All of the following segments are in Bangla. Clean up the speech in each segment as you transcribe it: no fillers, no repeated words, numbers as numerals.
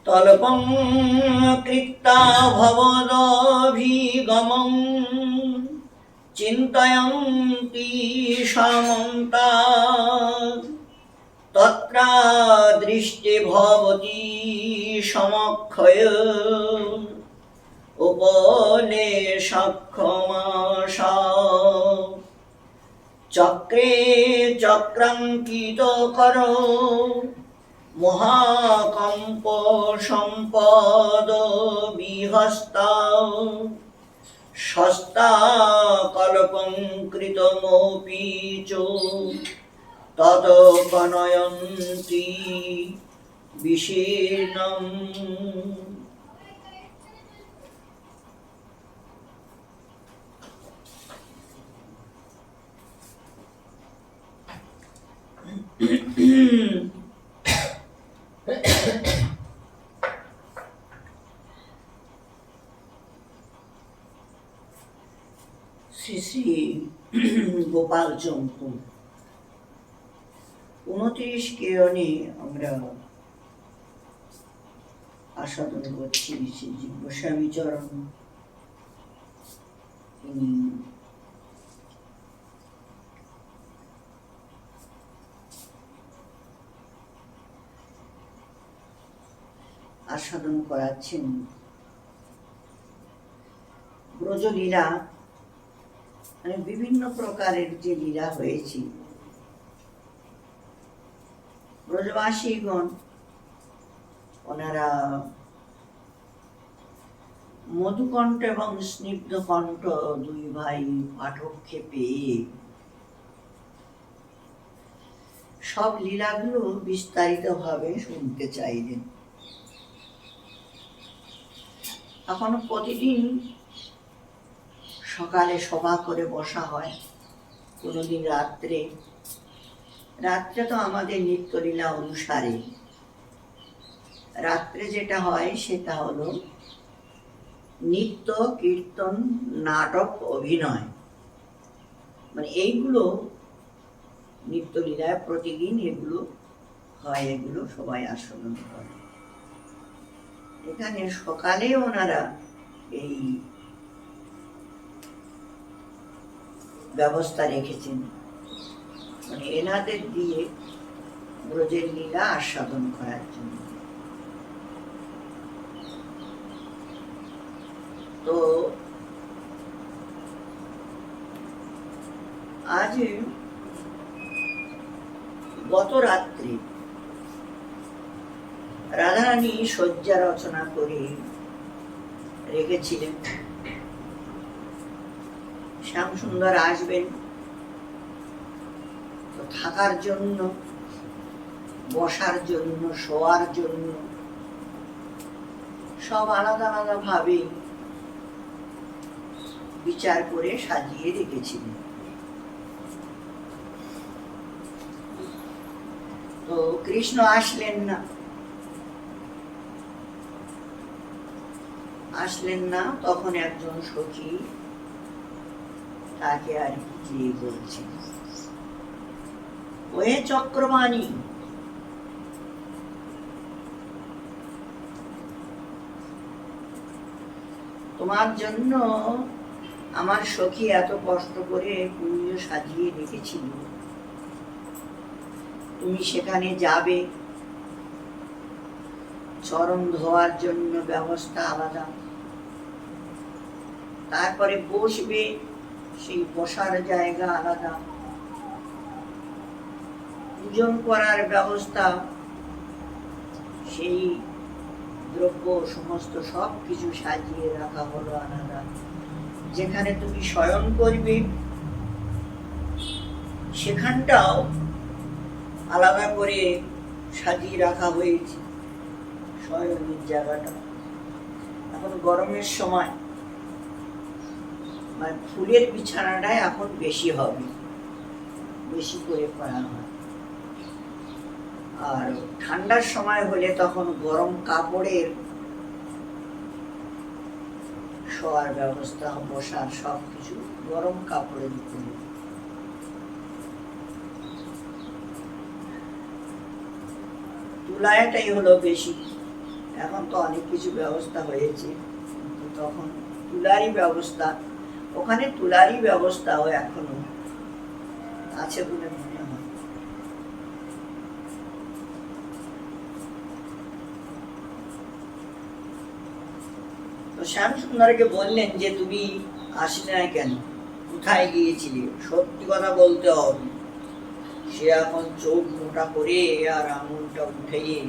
তল্পং কৃত্তা ভবদভিগমং চিন্তয়ন্তি সমন্তা তত্র দৃষ্টি ভবতি সমক্ষয় উপনিষক্ষমাশা চক্রে চক্রাঙ্কিত করো মহাকম্প সম্পদ বিহস্তা সস্তা কল্পং কৃতমপি চ তদ কনয়ন্তি বিশীর্ণম। শ্রী শ্রী গোপাল চম্পু 29 কেয়নে আমরা আস্বাদন করছি শ্রী গোস্বামী চরণ আস্বাদন করাচ্ছেন ব্রজলীলা, মানে বিভিন্ন প্রকারের যে লীলা হয়েছে। ব্রজবাসীগণ ওনারা মধুকণ্ঠ এবং স্নিগ্ধকণ্ঠ দুই ভাই পাঠককে পেয়ে সব লীলাগুলো বিস্তারিতভাবে শুনতে চাইলেন। এখন প্রতিদিন সকালে সভা করে বসা হয়, কোনোদিন রাত্রে তো আমাদের নিত্যলীলা অনুসারে রাত্রে যেটা হয় সেটা হলো নিত্য কীর্তন নাটক অভিনয়, মানে এইগুলো নিত্যলীলায় প্রতিদিন এগুলো হয়, এগুলো সবাই আস্বাদন করে। এখানে সকালে ওনারা এই ব্যবস্থা রেখেছেন, মানে এনাদের দিয়ে ব্রজের লীলা আস্বাদন করার জন্য। তো আজ গত রাত্রে রাধারানী শয্যা রচনা করে রেখেছিলেন, শ্যামসুন্দর আসবেন, তো থাকার জন্য, বসার জন্য, শোয়ার জন্য সব আলাদা আলাদা ভাবে বিচার করে সাজিয়ে রেখেছিলেন। তো কৃষ্ণ আসলেন না, তখন একজন সখী তাকে আর কি বলছেন, ওহে চক্রবাণী, তোমার জন্য আমার সখী এত কষ্ট করে কুঞ্জ সাজিয়ে রেখেছিল, তুমি সেখানে যাবে, চরণ ধোয়ার জন্য ব্যবস্থা আলাদা, তারপরে বসবে, সেই বসার জায়গা আলাদা, পূজন করার ব্যবস্থা, সেই দ্রব্য সমস্ত সব কিছু সাজিয়ে রাখা হলো আলাদা। যেখানে তুমি শয়ন করবে সেখানটাও আলাদা করে সাজিয়ে রাখা হয়েছে, শয়নের জায়গাটা। এখন গরমের সময় মানে ফুলের বিছানাটাই এখন বেশি হবে, বেশি করে করা হয়। আর ঠান্ডার সময় হলে তখন গরম কাপড়ের শোয়ার ব্যবস্থা, বসার সবকিছু গরম কাপড়ের উপরে। তুলাটাই হলো বেশি, এখন তো অনেক কিছু ব্যবস্থা হয়েছে, কিন্তু তখন তুলারই ব্যবস্থা, ওখানে তুলারই ব্যবস্থাও এখনো আছে বলে মনে হয়। তো শ্যামসুন্দরকে বললেন যে তুমি আসলে না কেন, কোথায় গিয়েছিলে, সত্যি কথা বলতে হবে। সে এখন চোখ মোটা করে আর আঙুলটা উঠিয়ে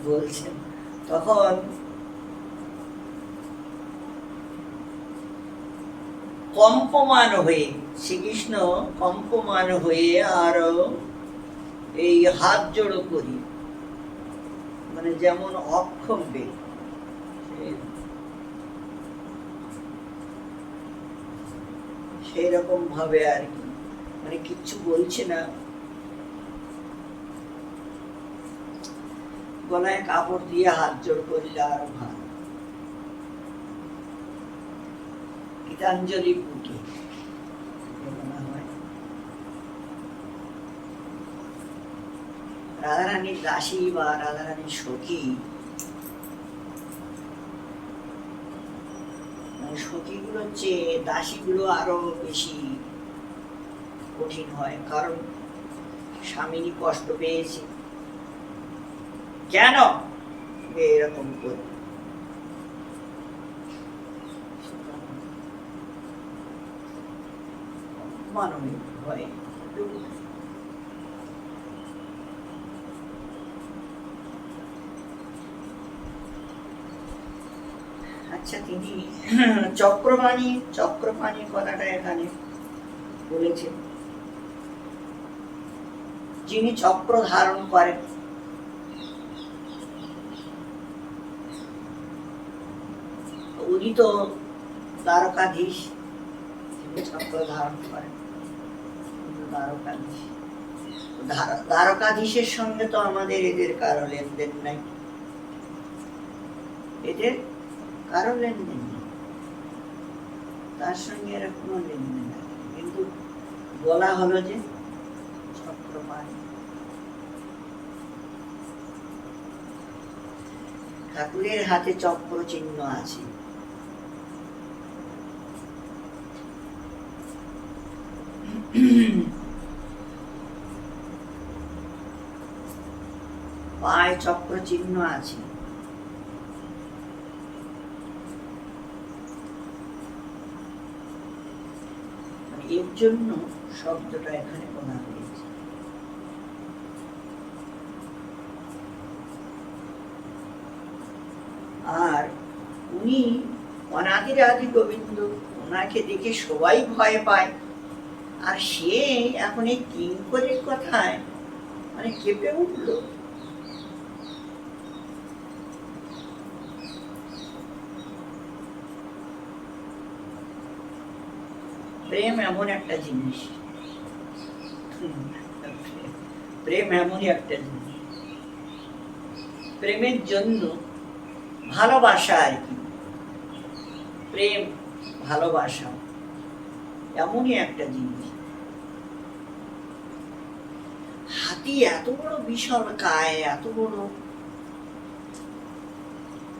বলছেন। তখন কম্পমান হয়ে শ্রীকৃষ্ণ কম্পমান হয়ে আর এই হাত জোড়ো করি, মানে যেমন অক্ষম্বে সেই রকম ভাবে আর কি, মানে কিচ্ছু বলছে না, গলায় কাপড় দিয়ে হাত জোড় করলে আর ভালো। গীতাঞ্জলি পুটে রাধারানীর দাসী বা রাধারানীর সখী, সখীগুলোর চেয়ে দাসীগুলো আরো বেশি কঠিন হয়, কারণ স্বামীনি কষ্ট পেয়েছে, কেন এরকম করে মানবিক হয়। আচ্ছা, তিনি চক্রপাণি কথাটা এখানে বলেছেন, যিনি চক্র ধারণ করেন, উনি তো দ্বারকাধীশ, তিনি চক্র ধারণ করেন, দ্বারকাধীশ। দ্বারকাধীশের সঙ্গে তো আমাদের এদের কারো লেনদেন নাই, এদের কারো লেনদেন নেই, তার সঙ্গে এরা কোনো লেনদেন নাই, কিন্তু বলা হলো যে চক্রপাণি। ঠাকুরের হাতে চক্র চিহ্ন আছে, পায়ে চক্র চিহ্ন আছে, এর জন্য শব্দটা এখানে বলা হয়েছে। আর উনি অনাদির আদি গোবিন্দ, ওনাকে দেখে সবাই ভয় পায়, আর সে এখন এই কিঙ্করের কথায় মানে কেঁপে উঠল। প্রেম এমন একটা জিনিস, প্রেম এমনই একটা জিনিস, প্রেমের জন্য ভালোবাসা আর কি, প্রেম ভালোবাসা এমনই একটা জিনিস। হাতি এত বড় বিশাল কায়, এত বড়,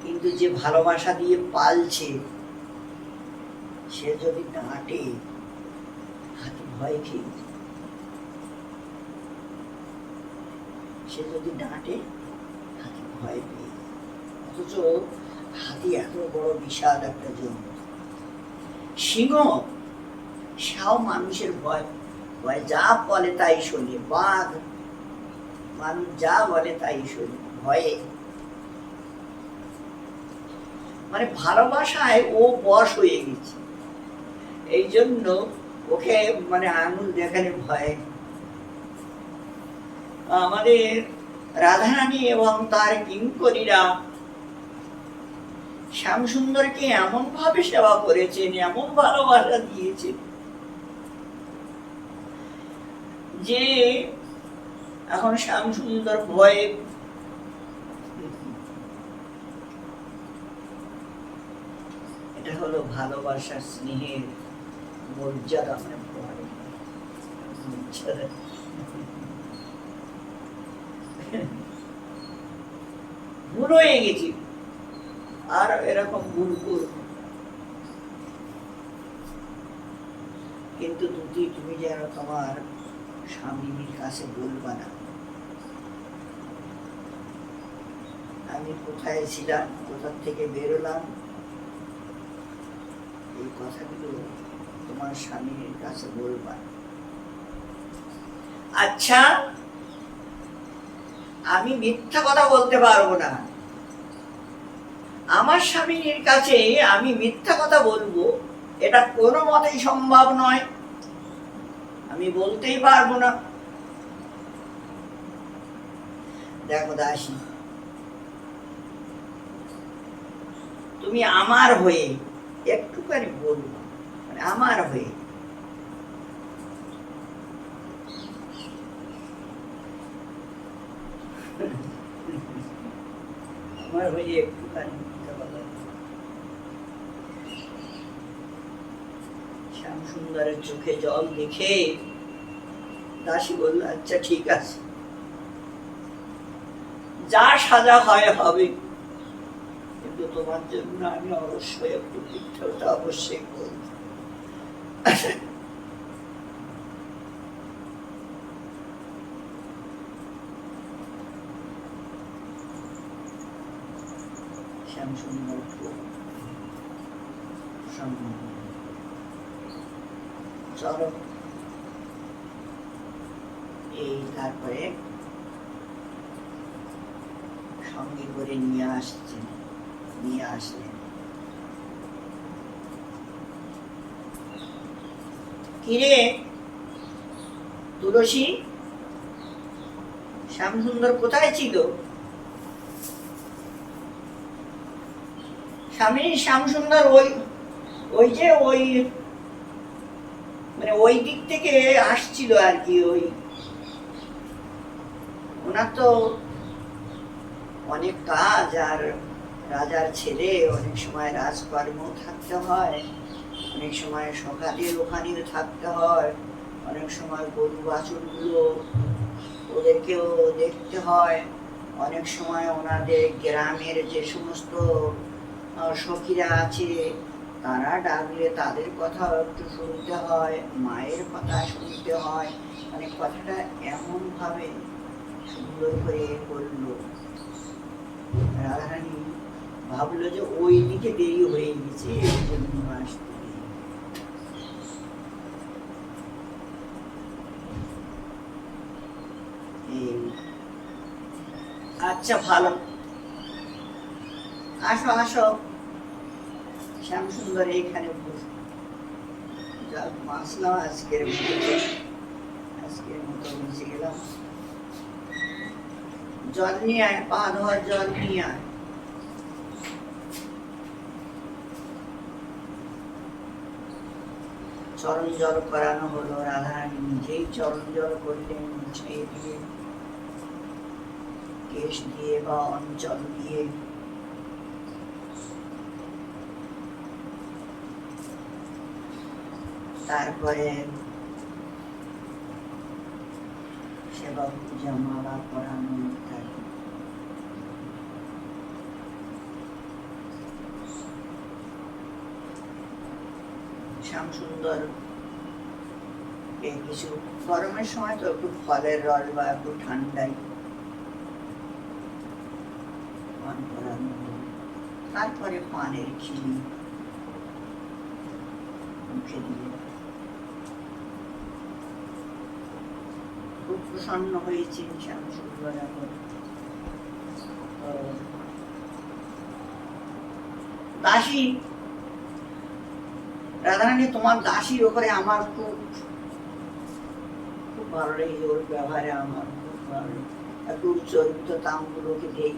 কিন্তু যে ভালোবাসা দিয়ে পালছে, সে যদি ডাঁটে হাতি ভয় খেয়ে, সে যদি ডাঁটে হাতি ভয় পেয়ে, অথচ হাতি এত বড় বিশাল একটা জন্তু। সিংহ সেও মানুষের ভয় ভয়, যা বলে তাই শোনে, বাঘ মানুষ যা বলে তাই শোনে ভয়ে, মানে ভালোবাসায় ও বশ হয়ে গেছে, এই জন্য ওকে মানে আঙুল দেখালে ভয়। আমাদের রাধারানী এবং তার কিঙ্করীরা শ্যামসুন্দরকে এমন ভাবে সেবা করেছেন, এমন ভালোবাসা দিয়েছেন, যে এখন শ্যামসুন্দর ভয়ে, এটা হলো ভালোবাসার স্নেহের মর্যাদা, মানে ভুল হয়ে গেছি, আর এরকম ভুল করব। কিন্তু দুটি, তুমি যেন তোমার স্বামীর কাছে বলবা না আমি কোথায় ছিলাম, কোথা থেকে বেরোলাম, এই কথাগুলো তোমার স্বামীর কাছে বলবা। আচ্ছা, আমি মিথ্যা কথা বলতে পারবো না, আমার স্বামীর কাছে আমি মিথ্যা কথা বলবো এটা কোনো মতেই সম্ভব নয়, আমি বলতেই পারবো না। দেখো দাসী, তুমি আমার হয়ে একটুখানি বলবো, মানে আমার হয়ে। আমার হয়ে একটুখানি শ্যামসুন্দরের চোখে জল দেখে দাসী বলল, আচ্ছা ঠিক আছে, যা সাজা হয় হবে, কিন্তু তোমার জন্য আমি অবশ্যই একটু মিথ্যাটা অবশ্যই বলব। শ্যামসুন্দর খুব চলো, এই তারপরে সঙ্গে করে নিয়ে আসলেন। কিরে তুলসী, শ্যামসুন্দর কোথায় ছিল? স্বামী শ্যামসুন্দর ওই যে ওই মানে ওই দিক থেকে আসছিল আর কি, ওই ওনার তো অনেক কাজ, আর রাজার ছেলে, অনেক সময় রাজকর্ম থাকতে হয়, অনেক সময় সকালের ওখানে থাকতে হয়, অনেক সময় গরু বাছুরগুলো ওদেরকেও দেখতে হয়, অনেক সময় ওনাদের গ্রামের যে সমস্ত সখীরা আছে তারা ডাকলে তাদের কথা একটু শুনতে হয়, মায়ের কথা শুনতে হয়, মানে কথাটা এমন ভাবে সুন্দর করে বললো। রাধারানী ভাবলো যে ওই দিকে দেরি হয়ে গেছে, এই জন্য আসতে। আচ্ছা ভালো, আসো আসো, শ্যামসুন্দর এইখানে আসলাম, আজকের মতো বুঝে গেলাম। জল নিয়ে আয়, পা ধোয়ার জল নিয়ে আয়। চরণ জল করানো হলো, রাধারানী নিজেই চরণ জল করলেন, মুছিয়ে দিয়ে, কেশ দিয়ে বা অঞ্চল দিয়ে। তারপরে সেবা পূজা মালা করানো ইত্যাদি। শ্যামসুন্দর কিছু গরমের সময় তো একটু ফলের রস বা একটু ঠান্ডাই পান করানো, তারপরে পানের খিলি মুখে দিয়ে খুব প্রসন্ন হয়েছে শ্যামসুন্দর। এখন দাসী, রাধারানী তোমার দাসীর ওপরে আমার খুব খুব ভালো লেগেছে, ওর ব্যবহারে আমার খুব ভালো, একটু চরিত্র তামগুলোকে দেই।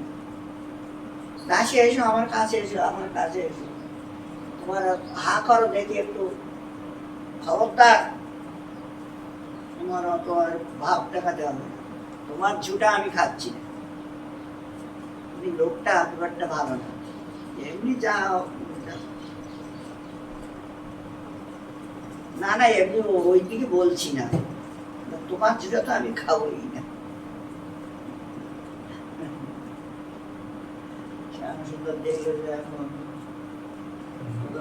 দাসী এসো, আমার কাছে এসো, আমার কাছে এসো, তোমার হা করো দেখি একটু, খবরদার তোমার ভাব দেখাতে হবে, তোমার ঝুটা আমি খাচ্ছি না, তুমি লোকটা ব্যাপারটা ভালো না, এমনি যাও। না না, এমনি ওই দিকে বলছি না, তোমার ঝুটা তো আমি খাবোই না। সুন্দর দেখলো যে এখন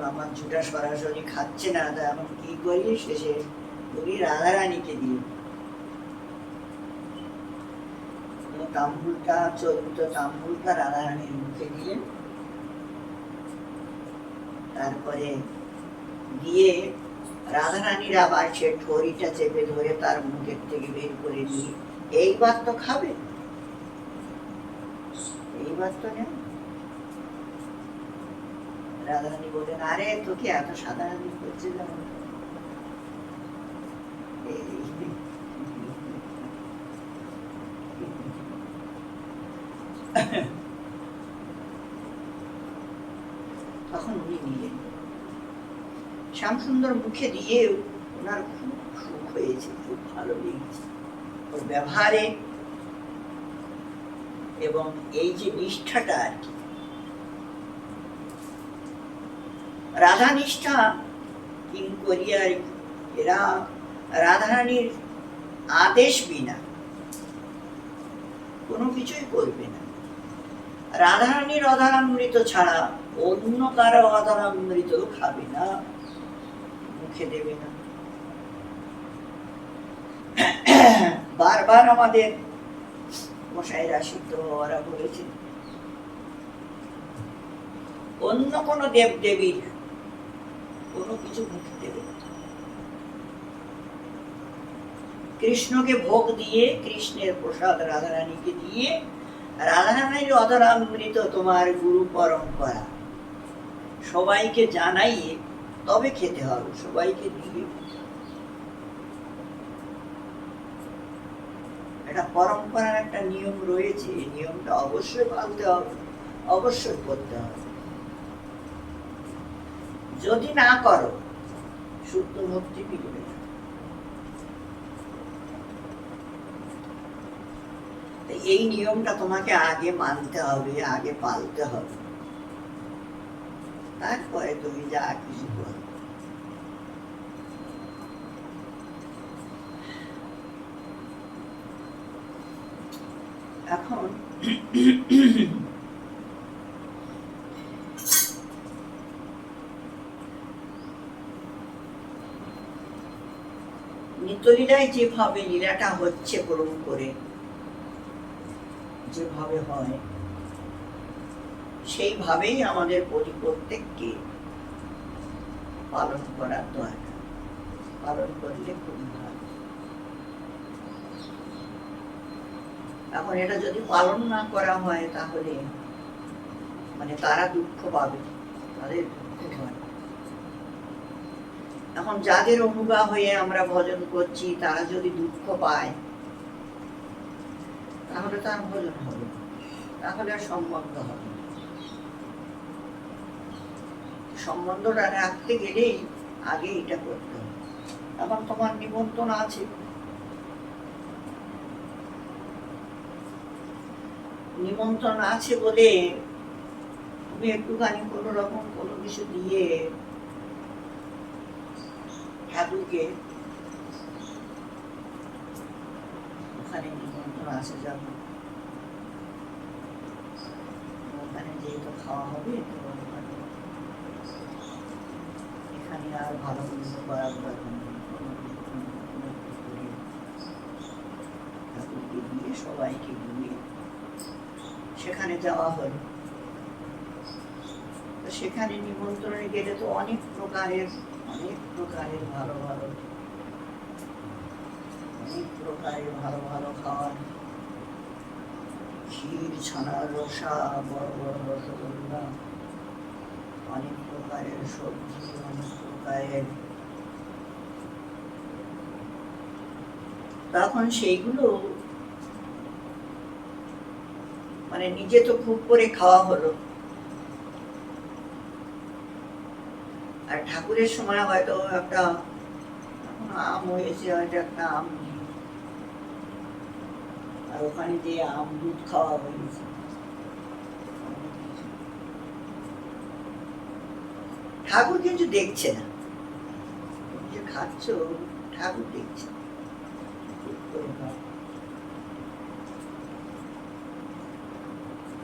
আমার ঝুটা সরাসরি খাচ্ছে না, তা এখন কি করি, শেষে ওই রাধারানীকে দিয়ে তাম্বুলটা, চরিত তাম্বুলটা রাধারানীর মুখে দিলেন। তারপরে দিয়ে রাধারানীর আবার সে ঠোরিটা চেপে ধরে তার মুখের থেকে বের করে নিয়ে, এইবার তো খাবে, এইবার তো নেই। রাধারানী বললেন, আরে তোকে এত সাধারণ করছে যেমন। তখন উনি নিলেন। শ্যামসুন্দর মুখে দিয়ে ওনার খুব সুখ হয়েছে, খুব ভালো লেগেছে ওর ব্যবহারে, এবং এই যে নিষ্ঠাটা আর কি, রাধা নিষ্ঠা কিঙ্করিয়ার, এরা রাধারানীর আদেশ বিনা কোনো কিছুই করবে না। রাধারানীর অধরামৃত ছাড়া অন্য কারো অধরামৃত খাবে না, মুখে দেবে না। বারবার আমাদের মশাইরা সিদ্ধ ওরা বলেছেন, অন্য কোনো দেব দেবীর কোনো কিছু মুখে দেবে না। কৃষ্ণকে ভোগ দিয়ে, কৃষ্ণের প্রসাদ রাধারানীকে দিয়ে, রাধারানীর অধরামৃত তোমার গুরু পরম্পরা, সবাইকে জানাইয়ে তবে খেতে হবে, সবাইকে দিয়ে। এটা পরম্পরার একটা নিয়ম রয়েছে, এই নিয়মটা অবশ্যই পালতে হবে, অবশ্যই করতে হবে। যদি না করো শুদ্ধ ভক্তি মিলবে না। এই নিয়মটা তোমাকে আগে মানতে হবে, আগে পালতে হবে, তারপরে তুমি যা কিছু করো। এখন নিত্যলীলায় যেভাবে লীলাটা হচ্ছে প্রভু করে, যেভাবে হয় সেইভাবেই আমাদের প্রত্যেককে পালন করার দরকার, পালন করলে খুবই ভালো। এখন এটা যদি পালন না করা হয় তাহলে মানে তারা দুঃখ পাবে, তাদের দুঃখ হয়। এখন যাদের অনুগা হয়ে আমরা ভজন করছি তারা যদি দুঃখ পায় তাহলে তার ভজন হবে, তাহলে আর সম্বন্ধ হবে। সম্বন্ধটা রাখতে গেলেই আগে এটা করতে হবে। এখন তোমার নিমন্ত্রণ আছে, নিমন্ত্রণ আছে বলে তুমি একটুখানি কোনো রকম কোনো কিছু দিয়ে ঠাকুরকে, ওখানে নিমন্ত্রণ আছে যাবো, ওখানে যেহেতু খাওয়া হবে, এখানে আর ভালো মন্দ করার দরকার নেই। ঠাকুরকে দিয়ে, সবাইকে দিয়ে সেখানে যাওয়া হলো। তো সেখানে নিমন্ত্রণে গেলে তো অনেক প্রকারের ভালো ভালো, অনেক প্রকারের ভালো ভালো খাবার, ক্ষীর, ছানার রসা, বড় বড় রসগোল্লা, অনেক প্রকারের সবজি, অনেক প্রকারের। তখন সেইগুলো মানে নিজে তো খুব করে খাওয়া হলো, আর ঠাকুরের সময় হয়তো একটা আম হয়েছে, হয়তো একটা আম, আর ওখানে যে আম দুধ খাওয়া হয়েছে। ঠাকুর কিন্তু দেখছে না, তুমি যে খাচ্ছ ঠাকুর দেখছে।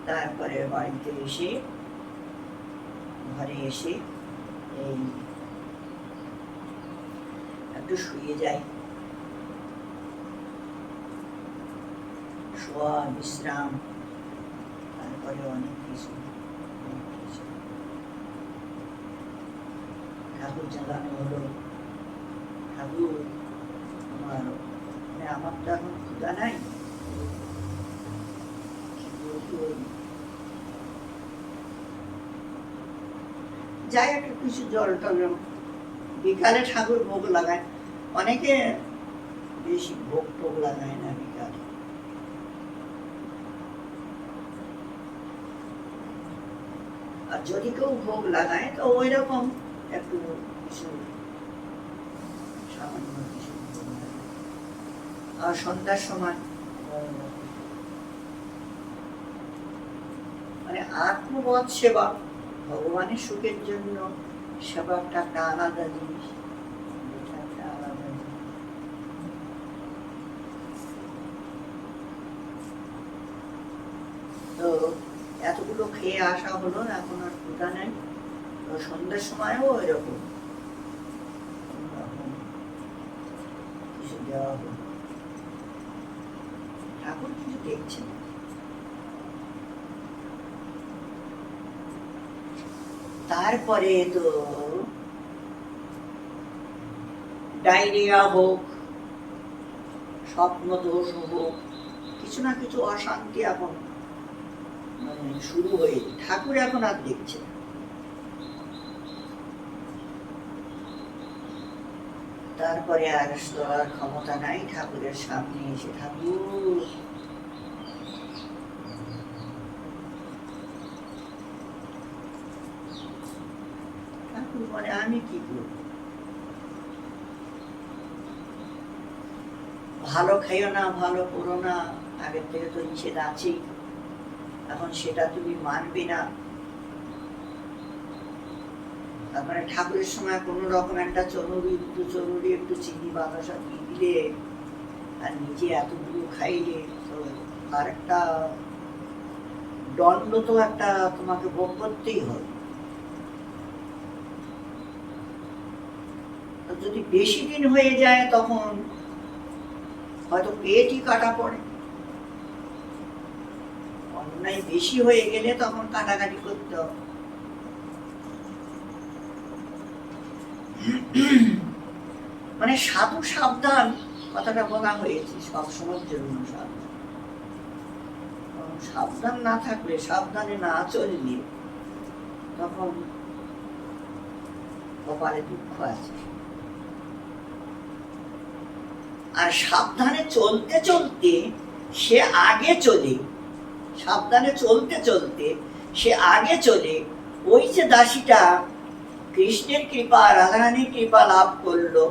তারপরে বাড়িতে এসে ঘরে এসে এই একটু শুয়ে যাই, শোয়া বিশ্রাম, তারপরে অনেক কিছু ঠাকুর জাগানো হলো। ঠাকুর আমার আমার তো এখন ক্ষুধা নাই, যাই একটা কিছু জল টল, বিকালে ঠাকুর ভোগ লাগায়, অনেকে বেশি ভোগ টোগ লাগায় না বিকালে। আর যদি কেউ ভোগ লাগায় তো ওই রকম একটু কিছু সামান্য কিছু ভোগ লাগায়। আর সন্ধ্যার সময় মানে আত্মবোধ সেবা, ভগবানের সুখের জন্য সেবাটা একটা আলাদা জিনিস, একটা আলাদা জিনিস। তো এতগুলো খেয়ে আসা হলো, এখন আর ক্ষুধা নাই। তো সন্ধ্যার সময়ও এরকম কিছু দেওয়া হলো। ঠাকুর কিছু দেখছেন। তারপরে তো ডায়রিয়া হোক, স্বপ্ন দোষ হোক, কিছু না কিছু অশান্তি এখন মানে শুরু হয়ে, ঠাকুর এখন আর দেখছে। তারপরে আর সবার ক্ষমতা নাই ঠাকুরের সামনে এসে, ঠাকুর ঠাকুর বলে আমি কি করব, ভালো খাইও না, ভালো করো না, আগের থেকে তো নিষেধ আছেই, এখন সেটা তুমি মানবে না। তারপরে ঠাকুরের সময় কোন রকম একটা চনুরি একটু চিনি বাতাসা দিয়ে দিলে আর নিজে এতগুলো খাইলে তো আর একটা দণ্ড তো একটা তোমাকে ভোগ করতেই হবে। যদি বেশি দিন হয়ে যায় তখন হয়তো পেটই কাটা পড়ে, অন্যায় বেশি হয়ে গেলে তখন কাটাকাটি করতে হবে। মানে সাধু সাবধান কথাটা বলা হয়েছে, সবসময়ের জন্য সাবধান। সাবধান না থাকলে, সাবধানে না চললে তখন কপালে দুঃখ আছে। আর সাবধানে চলতে চলতে সে আগে চলে, সাবধানে চলতে চলতে সে আগে চলে। ওই যে দাসীটা কৃষ্ণের কৃপা, রাধারানীর কৃপা লাভ করলো,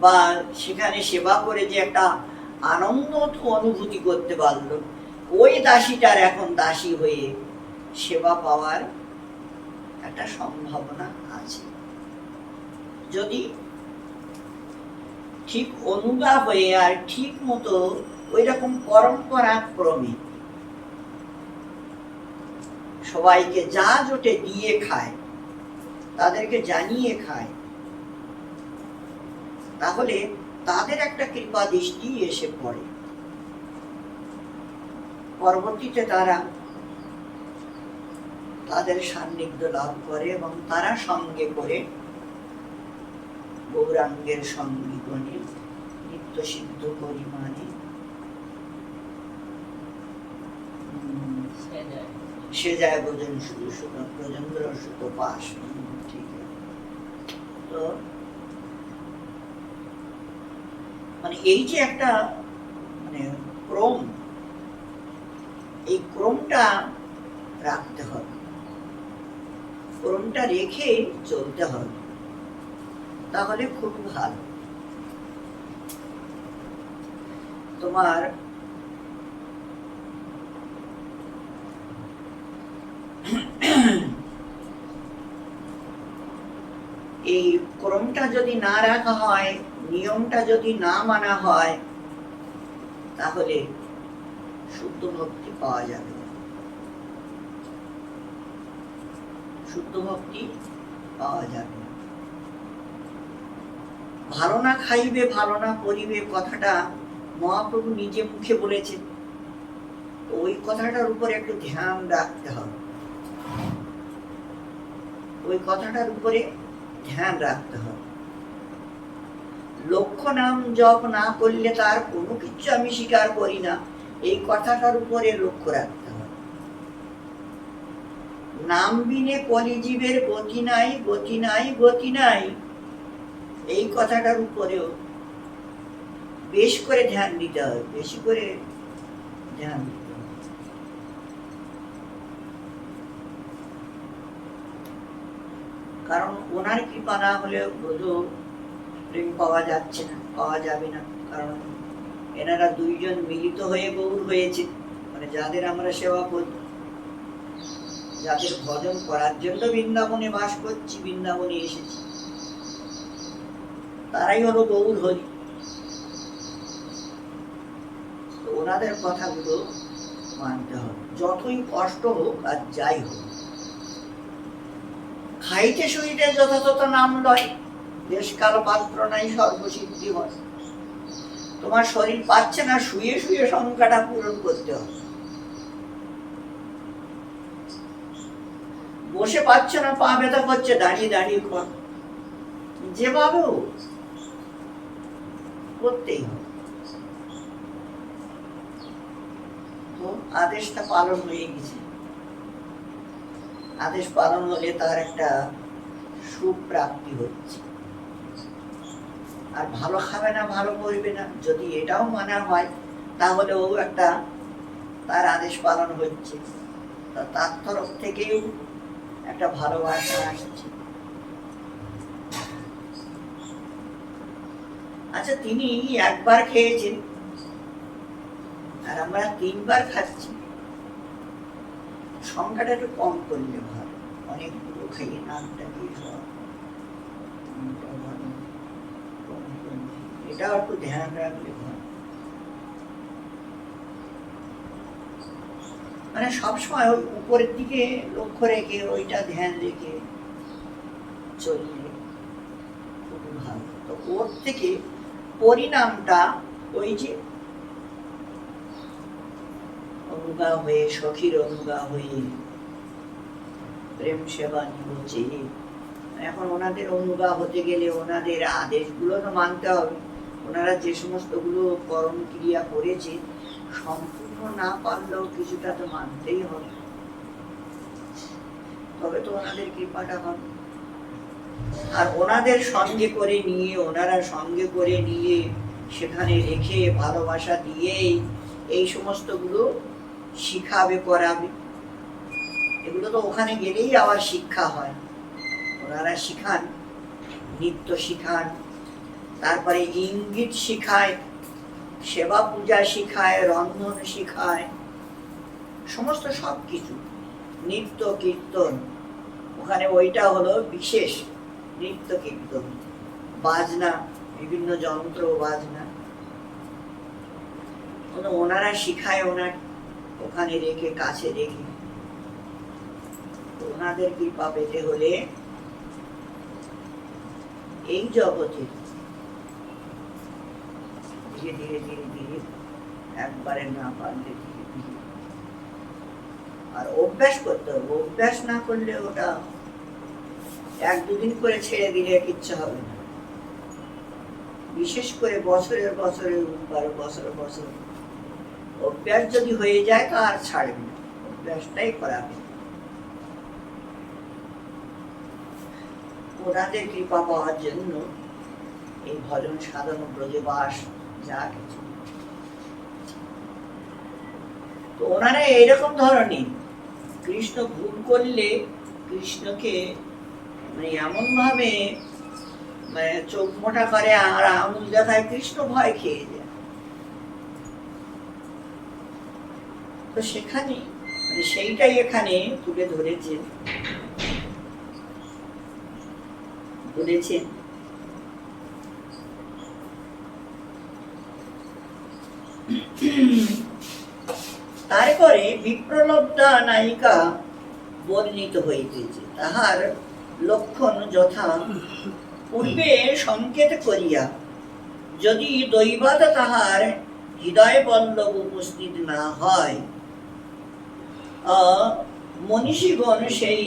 বা সেখানে সেবা করে যে একটা আনন্দ অনুভূতি করতে পারলো, ওই দাসীটার এখন দাসী হয়ে সেবা পাওয়ার একটা সম্ভাবনা আছে, যদি ঠিক অনুগা হয়ে আর ঠিক মতো ওই রকম পরম্পরা ক্রমে সবাইকে যা জোটে দিয়ে খায়, তাদেরকে জানিয়ে খায়, তাহলে তাদের একটা কৃপা দৃষ্টি এসে পড়ে। পরবর্তীতে তারা তাদের সান্নিধ্য লাভ করে এবং তারা সঙ্গে করে গৌরাঙ্গের সঙ্গীগণে নিত্য সিদ্ধ পরিমাণে সে যায় ভোজন শুধু ব্রজেন্দ্র সুত পাশ। ঠিক আছে, তো মানে এই যে একটা মানে ক্রম, এই ক্রমটা রাখতে হবে, ক্রমটা রেখে চলতে হবে, তাহলে খুব ভালো। তোমার এই ক্রমটা যদি না রাখা হয়, নিয়মটা যদি না মানা হয়, তাহলে শুদ্ধ ভক্তি পাওয়া যাবে। শুদ্ধ ভক্তি পাওয়া যাবে না। ভালো না খাইবে ভালো না করিবে কথাটা মহাপ্রভু নিজে মুখে বলেছেন। ওই কথাটার উপরে একটু ধ্যান রাখতে হবে, ওই কথাটার উপরে ধ্যান রাখতে হবে। লক্ষ্য নাম জপ না করলে তার কোনো কিছু আমি স্বীকার করি না, এই কথাটার উপরে লক্ষ্য রাখতে হবে। নাম বিনে কলিজীবের গতি নাই, গতি নাই, গতি নাই, এই কথাটার উপরেও বেশ করে ধ্যান দিতে হবে, বেশি করে ধ্যান দিতে হবে। কারণ ওনার কৃপা না হলে বোধ প্রেম পাওয়া যাচ্ছে না, পাওয়া যাবে না। কারণ এনারা দুইজন মিলিত হয়ে গৌর হয়েছে, মানে যাদের আমরা সেবা করি, যাদের ভজন করার জন্য বৃন্দাবনে বাস করছি, বৃন্দাবনে এসেছি, তারাই হলো গৌর হরি। ওনাদের কথাগুলো মানতে হবে, যতই কষ্ট হোক আর যাই হোক। খাইতে শুইতে যথাযথ নাম লয়, দেশকাল পাত্র নাই সর্বসিদ্ধি হয়। তোমার শরীর পাচ্ছে না, শুয়ে শুয়ে সংখ্যাটা পূরণ করতে হবে। বসে পাচ্ছ না, পা ব্যথা করছে, দাঁড়িয়ে দাঁড়িয়ে কর, যেভাবে করতেই হবে। তো আদেশটা পালন হয়ে গেছে, আদেশ পালন হলে তার একটা সুপ্রাপ্তি হচ্ছে। আর ভালো খাবে না, ভালো করবে না, যদি এটাও মানা হয়, তাহলে ও একটা তার আদেশ পালন হচ্ছে, তার তরফ থেকেও একটা ভালোবাসা আসছে। আচ্ছা, তিনি একবার খেয়েছেন আর আমরা 3 বার খাচ্ছি, সংখ্যাটা একটু কম করলে ভালো। অনেকগুলো খাইয়ে নামটা দিয়ে এটাও একটু ধ্যান রাখলে ভালো। মানে সবসময় ওই উপরের দিকে লক্ষ্য রেখে, ওইটা ধ্যান রেখে চললে খুবই ভালো। তো ওর থেকে পরিণামটা ওই যে অনুগা হয়ে, সখীর অনুগা হয়ে প্রেম সেবা নিবচে। এখন ওনাদের অনুগা হতে গেলে ওনাদের আদেশগুলো তো মানতে হবে। ওনারা যে সমস্ত গুলো কর্ম ক্রিয়া করেছে, সম্পূর্ণ না পারলেও কিছুটা তো মানতেই হবে, তবে তো ওনাদের কৃপাটা হবে। আর ওনাদের সঙ্গে করে নিয়ে, ওনারা সঙ্গে করে নিয়ে সেখানে রেখে ভালোবাসা দিয়েই এই সমস্ত গুলো শিখাবে, করাবে। এগুলো তো ওখানে গেলেই আবার শিক্ষা হয়। ওনারা শিখান, নৃত্য শিখান, তারপরে ইঙ্গিত শিখায়, সেবা পূজা শিখায়, রন্ধন শিখায়, সমস্ত সবকিছু, নৃত্য কীর্তন। ওখানে ওইটা হলো বিশেষ নৃত্য কীর্তন, বাজনা, বিভিন্ন যন্ত্র বাজনা ওনারা শিখায়, ওনার ওখানে রেখে, কাছে রেখে। ওনাদের কৃপা পেতে হলে এই জগতে ধীরে ধীরে ধীরে ধীরে, একবারে না পারলে ধীরে ধীরে, আর অভ্যাস করতে হবে। অভ্যাস না করলে ওটা 1-2 দিন করে ছেড়ে দিলে কিচ্ছু হবে না। বিশেষ করে বছরের বছরের বছর বছর অভ্যাস যদি হয়ে যায়, তো আর ছাড়বে না, অভ্যাসটাই করাবে। ওনাদের কৃপা পাওয়ার জন্য এই ভজন সাধন, ব্রজবাস, যা কিছু, তো ওনারা এরকম ধরনের। কৃষ্ণ ভুল করলে কৃষ্ণকে মানে এমন ভাবে মানে চোখ মোটা করে আর আঙুল দেখায়, কৃষ্ণ ভয় খেয়ে যায়। তো সেখানে মানে সেইটাই এখানে তুলে ধরেছেন, বলেছেন তারপরে বিপ্রলব্ধা নায়িকা বর্ণিত হইতেছে। তাহার লক্ষণ যথা পূর্বে সংকেত করিয়া যদি দৈবাত তাহার হৃদয় বল্লভ উপস্থিত না হয়, মনীষীগণ সেই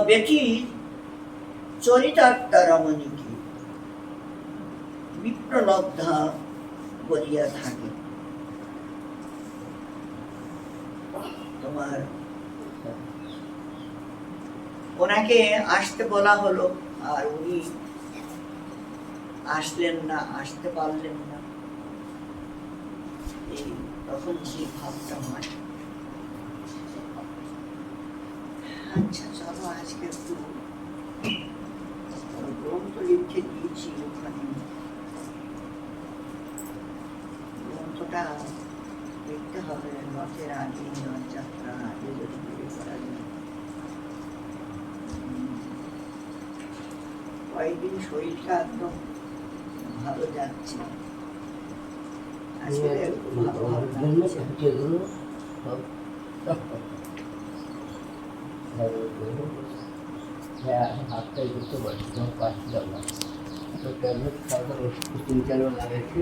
ব্যক্তি চরিতার্থা রমণীকে বিপ্রলব্ধা বলিয়া থাকে। তোমার ওনাকে আসতে বলা হলো, আর উনি আসলেন না, আসতে পারলেন না। এই তখন যে ভাবটা হয়, আচ্ছা চলো আজকে একটু গ্রন্থ লিখে দিয়েছি, ওখানে গ্রন্থটা দেখতে হবে। রথের আগে, রথযাত্রার আগে যদি তৈরি করা যায়। কয়েকদিন শরীরটা একদম ভালো যাচ্ছে, আসলে ভালো লাগছে। হাতটাই করতে পারছিলাম, পারছিলাম না। তো ট্যাবলেট খাওয়ার ওষুধ 3-4 বার লাগাইছি।